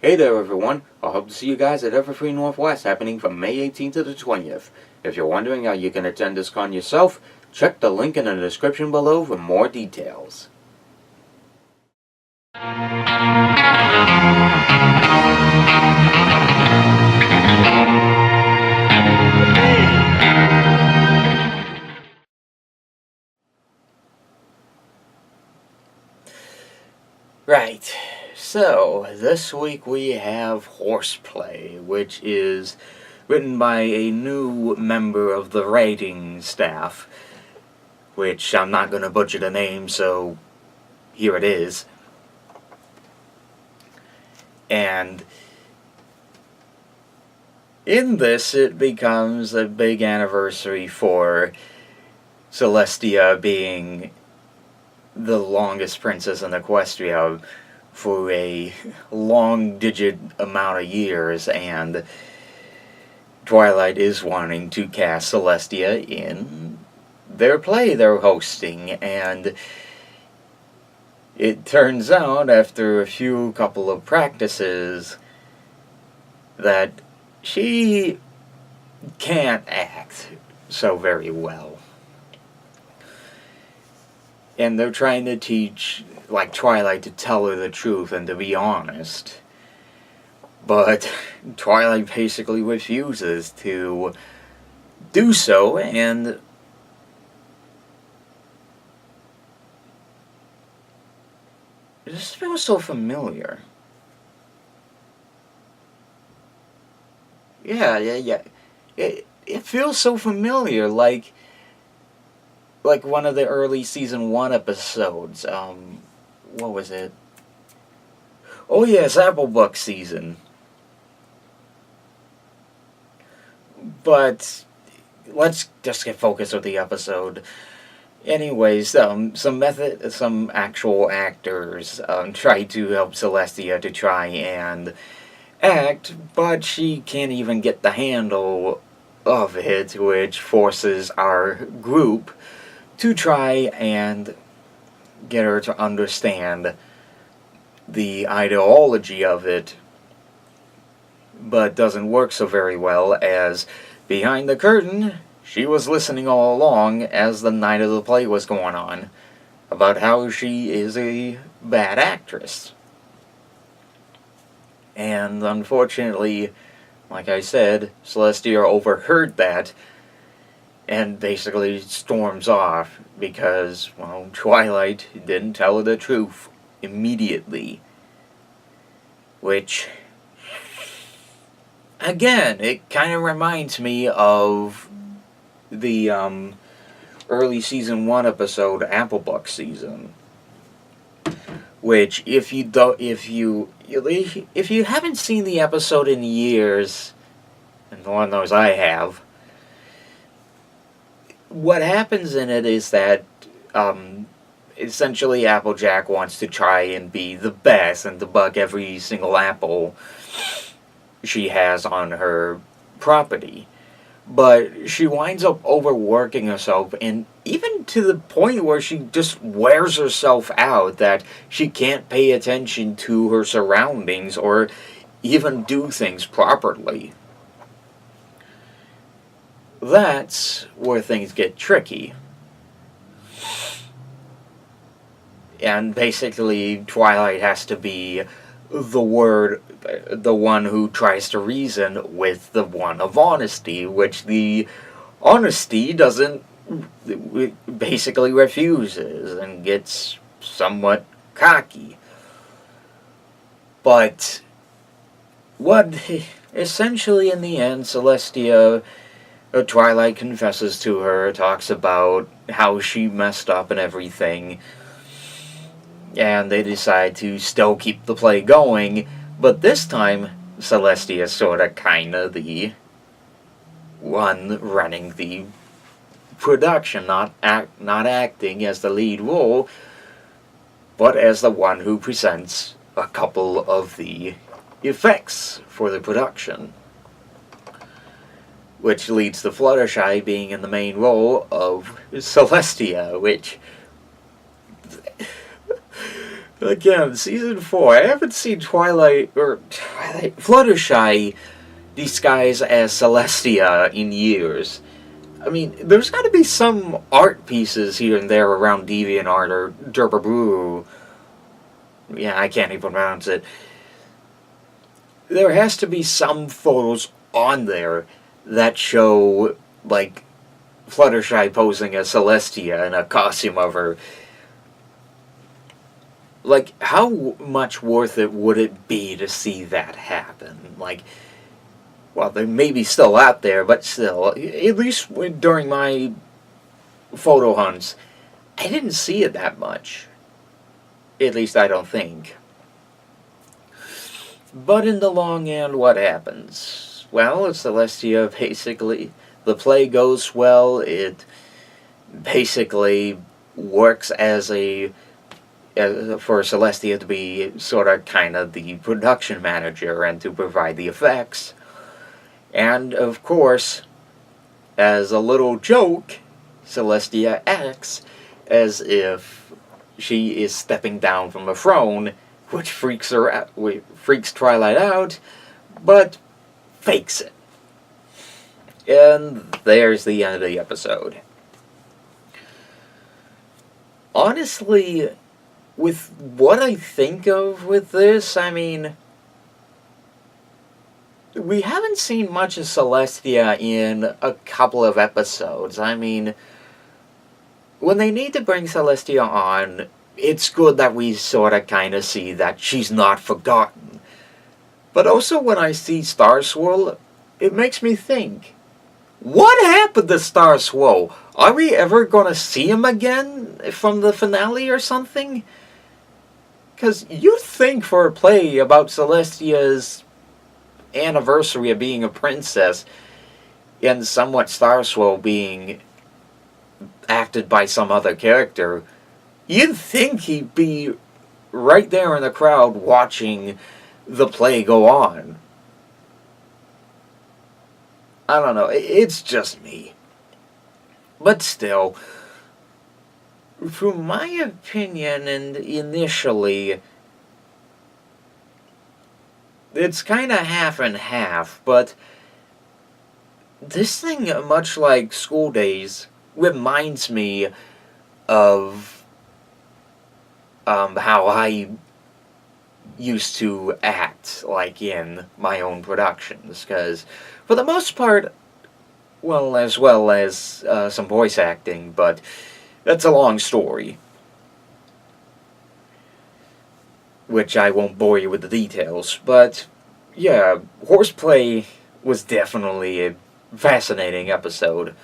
Hey there everyone, I hope to see you guys at Everfree Northwest happening from May 18th to the 20th. If you're wondering how you can attend this con yourself, check the link in the description below for more details. Right, so this week we have Horseplay, which is written by a new member of the writing staff, which I'm not going to butcher the name, so here it is. And in this, it becomes a big anniversary for Celestia being the longest princess in Equestria for a long-digit amount of years, and Twilight is wanting to cast Celestia in their play they're hosting, and it turns out, after a couple of practices, that she can't act so very well. And they're trying to teach, Twilight to tell her the truth and to be honest. But Twilight basically refuses to do so, and this feels so familiar. Yeah. It feels so familiar, like one of the early season 1 episodes. What was it? Oh yes, Applebuck season. But let's just get focused with the episode. Anyways, some actual actors try to help Celestia to try and act, but she can't even get the handle of it, which forces our group to try and get her to understand the ideology of it, but doesn't work so very well, as behind the curtain she was listening all along as the night of the play was going on about how she is a bad actress. And unfortunately, like I said, Celestia overheard that and basically storms off because, well, Twilight didn't tell her the truth immediately. Which, again, it kind of reminds me of the early season 1 episode, Applebuck season. Which, if you haven't seen the episode in years, and Lord knows I have, what happens in it is that essentially Applejack wants to try and be the best and debug every single apple she has on her property. But she winds up overworking herself, and even to the point where she just wears herself out, that she can't pay attention to her surroundings or even do things properly. That's where things get tricky. And basically, Twilight has to be the one who tries to reason with the one of honesty, which the honesty basically refuses and gets somewhat cocky. But what essentially in the end, Celestia, Twilight confesses to her, talks about how she messed up and everything, and they decide to still keep the play going, but this time, Celestia is sorta kinda the one running the production, not acting as the lead role, but as the one who presents a couple of the effects for the production. Which leads to Fluttershy being in the main role of Celestia, which Again, season 4. I haven't seen Fluttershy disguised as Celestia in years. I mean, there's got to be some art pieces here and there around DeviantArt or Derpaboo. Yeah, I can't even pronounce it. There has to be some photos on there that show, like, Fluttershy posing as Celestia in a costume of her. Like, how much worth it would it be to see that happen? Like, well, they may be still out there, but still, at least during my photo hunts, I didn't see it that much. At least I don't think. But in the long end, what happens? Well, Celestia basically, the play goes well. It basically works as for Celestia to be sort of kind of the production manager and to provide the effects. And, of course, as a little joke, Celestia acts as if she is stepping down from the throne, which freaks Twilight out, but fakes it. And there's the end of the episode. Honestly, with what I think of with this, I mean, we haven't seen much of Celestia in a couple of episodes. I mean, when they need to bring Celestia on, it's good that we sort of kind of see that she's not forgotten. But also when I see Star Swirl, it makes me think, what happened to Star Swirl? Are we ever going to see him again from the finale or something? Because you'd think for a play about Celestia's anniversary of being a princess and somewhat Star Swirl being acted by some other character, you'd think he'd be right there in the crowd watching the play go on. I don't know, it's just me. But still, from my opinion, and initially, it's kind of half and half, but this thing, much like School Days, reminds me of how I used to act, like in my own productions, because for the most part, well as some voice acting, but that's a long story, which I won't bore you with the details. But yeah, Horseplay was definitely a fascinating episode.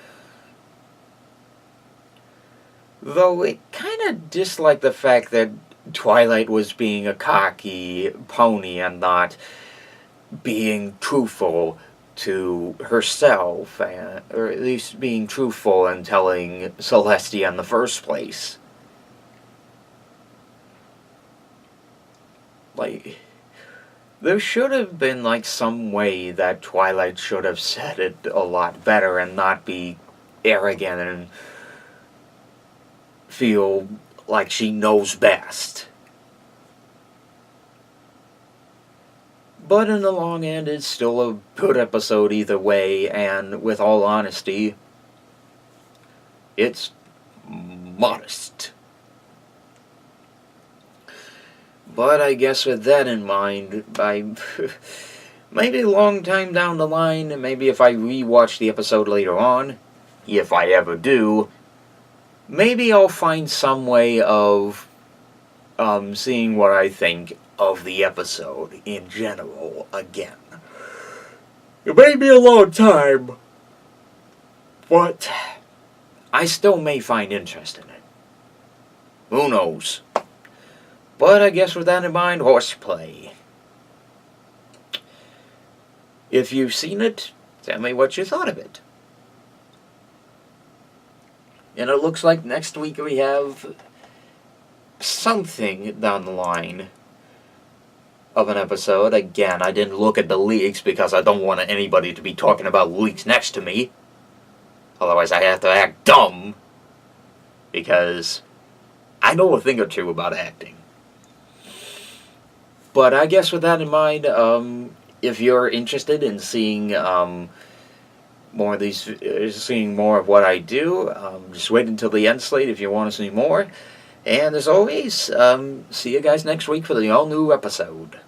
Though it kind of disliked the fact that Twilight was being a cocky pony and not being truthful to herself, or at least being truthful and telling Celestia in the first place. Like, there should have been, like, some way that Twilight should have said it a lot better and not be arrogant and feel like she knows best. But in the long end, it's still a good episode either way, and with all honesty, it's modest. But I guess with that in mind, maybe a long time down the line, maybe if I rewatch the episode later on, if I ever do, maybe I'll find some way of seeing what I think of the episode in general again. It may be a long time, but I still may find interest in it. Who knows? But I guess with that in mind, Horseplay. If you've seen it, tell me what you thought of it. And it looks like next week we have something down the line of an episode. Again, I didn't look at the leaks because I don't want anybody to be talking about leaks next to me. Otherwise I have to act dumb. Because I know a thing or two about acting. But I guess with that in mind, if you're interested in seeing more of these, seeing more of what I do, just wait until the end slate if you want to see more. And as always, see you guys next week for the all-new episode.